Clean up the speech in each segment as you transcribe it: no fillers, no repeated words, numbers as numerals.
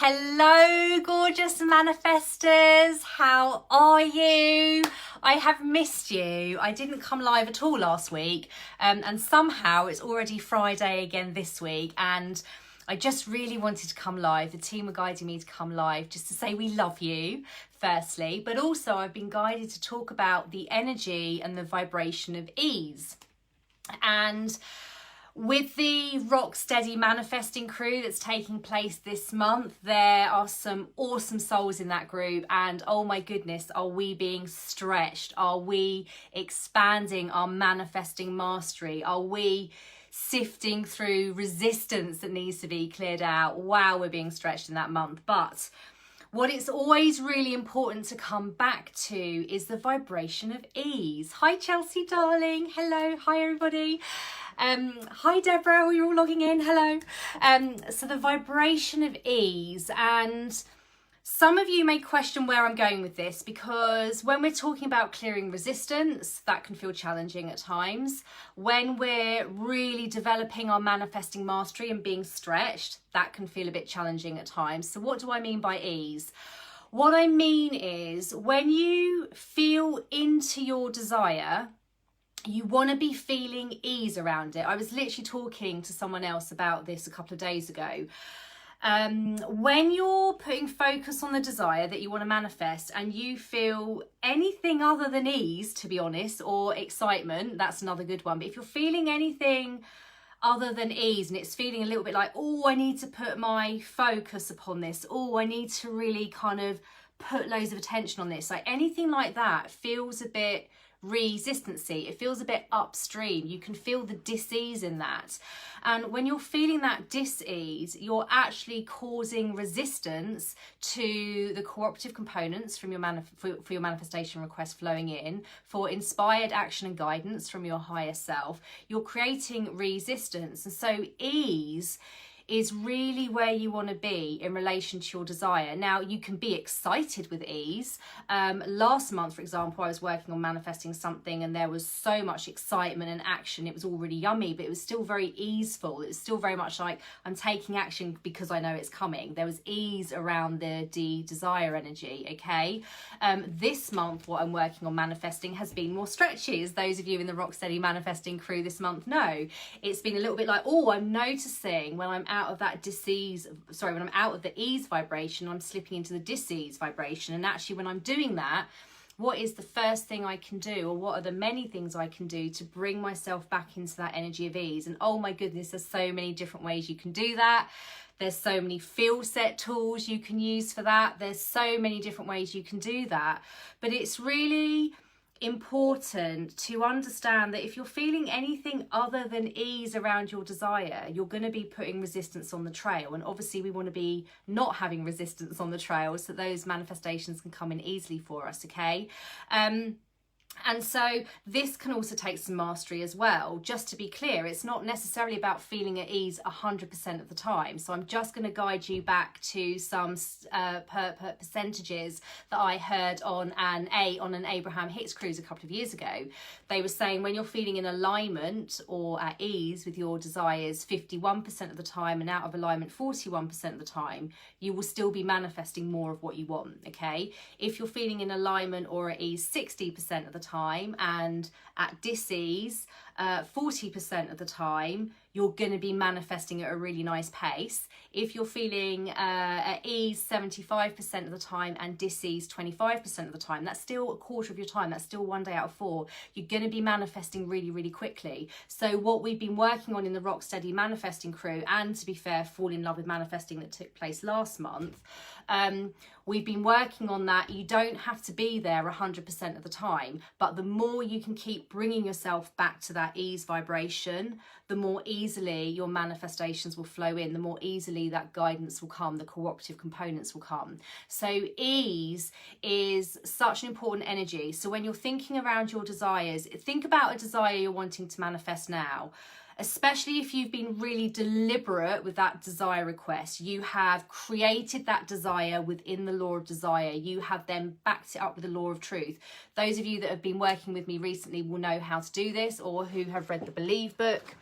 Hello, gorgeous manifestors. How are you? I have missed you. I didn't come live at all last week, and somehow it's already Friday again this week, and I just really wanted to come live. The team were guiding me to come live just to say we love you, firstly, but also I've been guided to talk about the energy and the vibration of ease. And with the Rock Steady Manifesting crew that's taking place this month, there are some awesome souls in that group, and oh my goodness, are we being stretched? Are we expanding our manifesting mastery? Are we sifting through resistance that needs to be cleared out? Wow, we're being stretched in that month. But what it's always really important to come back to is the vibration of ease. Hi Chelsea darling, hello, hi everybody. Hi Deborah, you're all logging in, hello. So the vibration of ease, and some of you may question where I'm going with this, because when we're talking about clearing resistance, that can feel challenging at times. When we're really developing our manifesting mastery and being stretched, that can feel a bit challenging at times. So what do I mean by ease? What I mean is when you feel into your desire, you want to be feeling ease around it. I was literally talking to someone else about this a couple of days ago. When you're putting focus on the desire that you want to manifest and you feel anything other than ease, to be honest, or excitement, that's another good one. But if you're feeling anything other than ease and it's feeling a little bit like, oh, I need to put my focus upon this, oh, I need to really kind of put loads of attention on this, like anything like that feels a bit resistancy, it feels a bit upstream. You can feel the dis-ease in that, and when you're feeling that dis-ease, you're actually causing resistance to the cooperative components from your for your manifestation request flowing in, for inspired action and guidance from your higher self. You're creating resistance, and so ease is really where you want to be in relation to your desire. Now, you can be excited with ease. Last month, for example, I was working on manifesting something and there was so much excitement and action. It was all really yummy, but it was still very easeful. It was still very much like I'm taking action because I know it's coming. There was ease around the desire energy, okay? This month, what I'm working on manifesting has been more stretchy, as those of you in the Rock Steady Manifesting crew this month know. It's been a little bit like, oh, I'm noticing when I'm out of that when I'm out of the ease vibration, I'm slipping into the dis-ease vibration. And actually, when I'm doing that, what is the first thing I can do, or what are the many things I can do to bring myself back into that energy of ease? And oh my goodness, there's so many different ways you can do that. There's so many feel set tools you can use for that. There's so many different ways you can do that. But it's really important to understand that if you're feeling anything other than ease around your desire, you're going to be putting resistance on the trail. And obviously we want to be not having resistance on the trail so those manifestations can come in easily for us, okay? And so this can also take some mastery as well. Just to be clear, it's not necessarily about feeling at ease 100% of the time. So I'm just going to guide you back to some percentages that I heard on an Abraham Hicks cruise a couple of years ago. They were saying when you're feeling in alignment or at ease with your desires 51% of the time and out of alignment 41% of the time, you will still be manifesting more of what you want, okay? If you're feeling in alignment or at ease 60% of the time and at dis-ease 40% of the time, you're going to be manifesting at a really nice pace. If you're feeling at ease 75% of the time and dis-ease 25% of the time, that's still a quarter of your time. That's still 1 day out of 4. You're going to be manifesting really, really quickly. So what we've been working on in the Rock Steady Manifesting crew, and to be fair, Fall in Love with Manifesting that took place last month, we've been working on that. You don't have to be there 100% of the time, but the more you can keep bringing yourself back to that ease vibration, the more easily your manifestations will flow in, the more easily that guidance will come, the cooperative components will come. So ease is such an important energy. So when you're thinking around your desires, think about a desire you're wanting to manifest now. Especially if you've been really deliberate with that desire request, you have created that desire within the law of desire. You have then backed it up with the law of truth. Those of you that have been working with me recently will know how to do this, or who have read the Believe book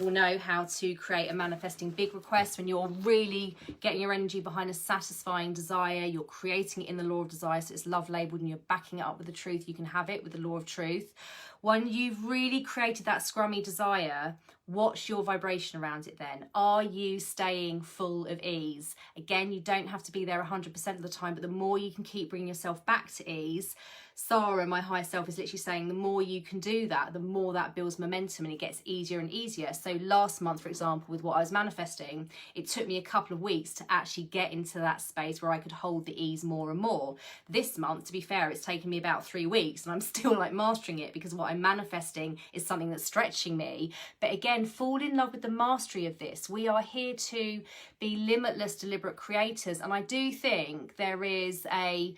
will know how to create a manifesting big request. When you're really getting your energy behind a satisfying desire, you're creating it in the law of desire, so it's love labeled, and you're backing it up with the truth. You can have it with the law of truth. When you've really created that scrummy desire, what's your vibration around it then? Are you staying full of ease? Again, you don't have to be there 100% of the time, but the more you can keep bringing yourself back to ease, Sarah, my higher self, is literally saying the more you can do that, the more that builds momentum and it gets easier and easier. So last month, for example, with what I was manifesting, it took me a couple of weeks to actually get into that space where I could hold the ease more and more. This month, to be fair, it's taken me about 3 weeks and I'm still like mastering it, because what I'm manifesting is something that's stretching me. But again, fall in love with the mastery of this. We are here to be limitless, deliberate creators. And I do think there is a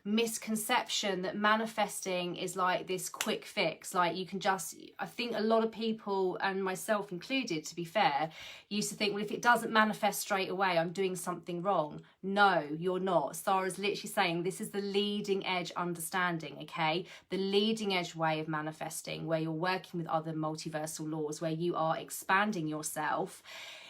misconception that manifesting is like this quick fix, like you can just, I think a lot of people, and myself included to be fair, used to think, well, if it doesn't manifest straight away, I'm doing something wrong. No, you're not. Sarah's literally saying this is the leading edge understanding, okay? The leading edge way of manifesting, where you're working with other multiversal laws, where you are expanding yourself.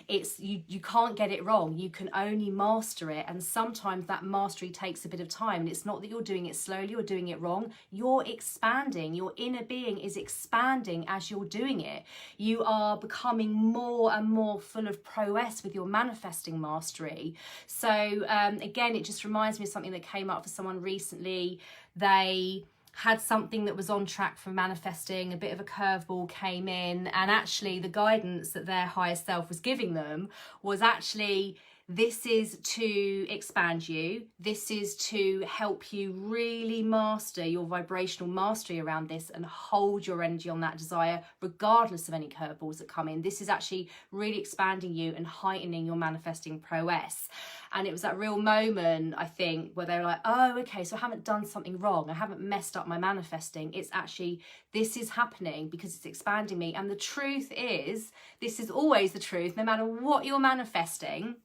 It's you can't get it wrong. You can only master it, and sometimes that mastery takes a bit of time. And it's not that you're doing it slowly or doing it wrong. You're expanding. Your inner being is expanding as you're doing it. You are becoming more and more full of prowess with your manifesting mastery. So again, it just reminds me of something that came up for someone recently. They had something that was on track for manifesting, a bit of a curveball came in, and actually the guidance that their higher self was giving them was actually, this is to expand you. This is to help you really master your vibrational mastery around this and hold your energy on that desire regardless of any curveballs that come in. This is actually really expanding you and heightening your manifesting prowess. And it was that real moment, I think, where they were like, oh, okay, so I haven't done something wrong. I haven't messed up my manifesting. It's actually, this is happening because it's expanding me. And the truth is, this is always the truth, no matter what you're manifesting.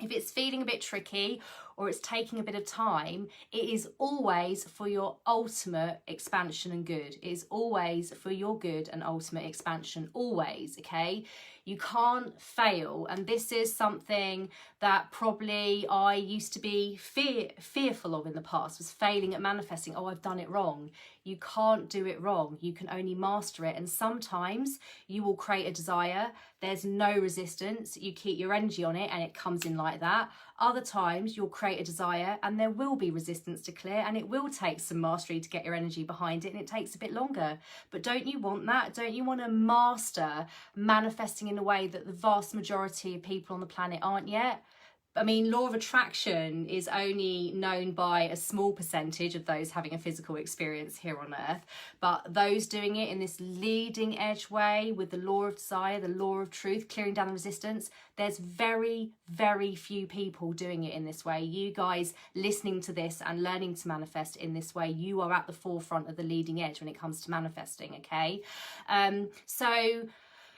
If it's feeling a bit tricky or it's taking a bit of time, it is always for your ultimate expansion and good. It is always for your good and ultimate expansion, always, okay? You can't fail. And this is something that probably I used to be fearful of in the past, was failing at manifesting. Oh, I've done it wrong. You can't do it wrong. You can only master it. And sometimes you will create a desire. There's no resistance. You keep your energy on it and it comes in like that. Other times you'll create a desire and there will be resistance to clear, and it will take some mastery to get your energy behind it, and it takes a bit longer. But don't you want that? Don't you want to master manifesting in a way that the vast majority of people on the planet aren't yet? I mean, law of attraction is only known by a small percentage of those having a physical experience here on earth, but those doing it in this leading edge way with the law of desire, the law of truth, clearing down the resistance, there's very, very few people doing it in this way. You guys listening to this and learning to manifest in this way, you are at the forefront of the leading edge when it comes to manifesting, okay? So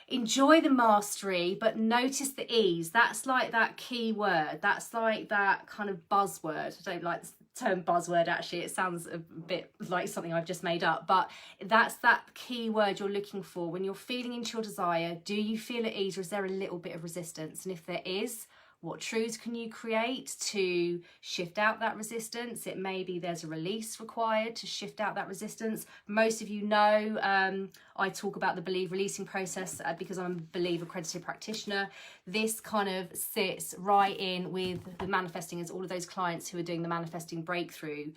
enjoy the mastery, but notice the ease. That's like that key word. That's like that kind of buzzword. I don't like the term buzzword, actually. It sounds a bit like something I've just made up, but that's that key word you're looking for. When you're feeling into your desire, do you feel at ease, or is there a little bit of resistance? And if there is, what truths can you create to shift out that resistance? It may be there's a release required to shift out that resistance. Most of you know I talk about the Believe releasing process because I'm a Believe accredited practitioner. This kind of sits right in with the manifesting, as all of those clients who are doing the manifesting breakthrough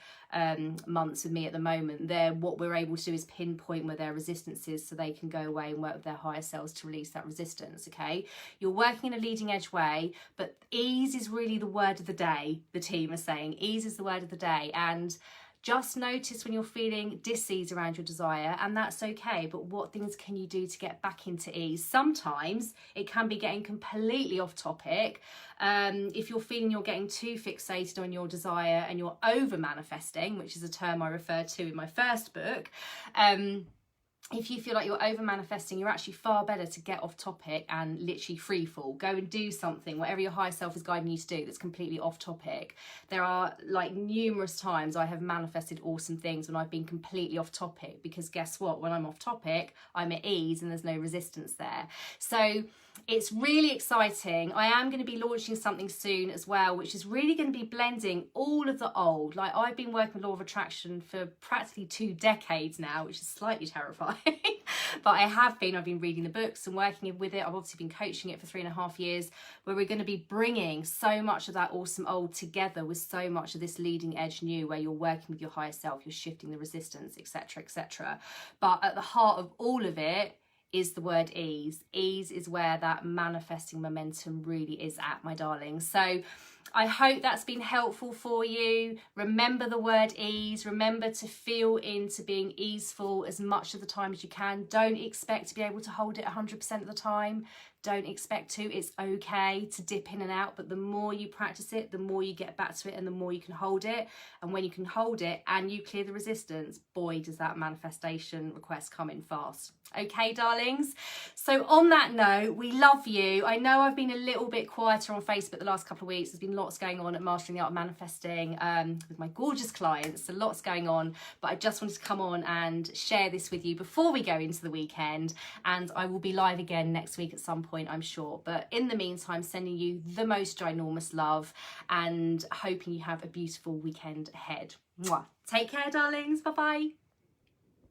months with me at the moment, what we're able to do is pinpoint where their resistance is so they can go away and work with their higher selves to release that resistance, okay? You're working in a leading edge way, but ease is really the word of the day, the team are saying. Ease is the word of the day. And just notice when you're feeling dis-ease around your desire, and that's okay, but what things can you do to get back into ease? Sometimes it can be getting completely off topic. If you're feeling you're getting too fixated on your desire and you're over manifesting, which is a term I referred to in my first book, if you feel like you're over manifesting, you're actually far better to get off topic and literally free fall. Go and do something, whatever your higher self is guiding you to do, that's completely off topic. There are like numerous times I have manifested awesome things when I've been completely off topic, because guess what? When I'm off topic, I'm at ease and there's no resistance there. So it's really exciting. I am going to be launching something soon as well, which is really going to be blending all of the old. Like, I've been working with Law of Attraction for practically 2 decades now, which is slightly terrifying. But I've been reading the books and working with it. I've obviously been coaching it for 3.5 years, where we're going to be bringing so much of that awesome old together with so much of this leading edge new, where you're working with your higher self, you're shifting the resistance, etc., etc. But at the heart of all of it is the word ease. Ease is where that manifesting momentum really is at, my darling. So I hope that's been helpful for you. Remember the word ease. Remember to feel into being easeful as much of the time as you can. Don't expect to be able to hold it 100% of the time. Don't expect to. It's okay to dip in and out, but the more you practice it, the more you get back to it and the more you can hold it. And when you can hold it and you clear the resistance, boy, does that manifestation request come in fast. Okay, darlings? So on that note, we love you. I know I've been a little bit quieter on Facebook the last couple of weeks. There's been lots going on at Mastering the Art of Manifesting with my gorgeous clients. So lots going on, but I just wanted to come on and share this with you before we go into the weekend. And I will be live again next week at some point, I'm sure. But in the meantime, sending you the most ginormous love and hoping you have a beautiful weekend ahead. Mwah. Take care, darlings. Bye-bye.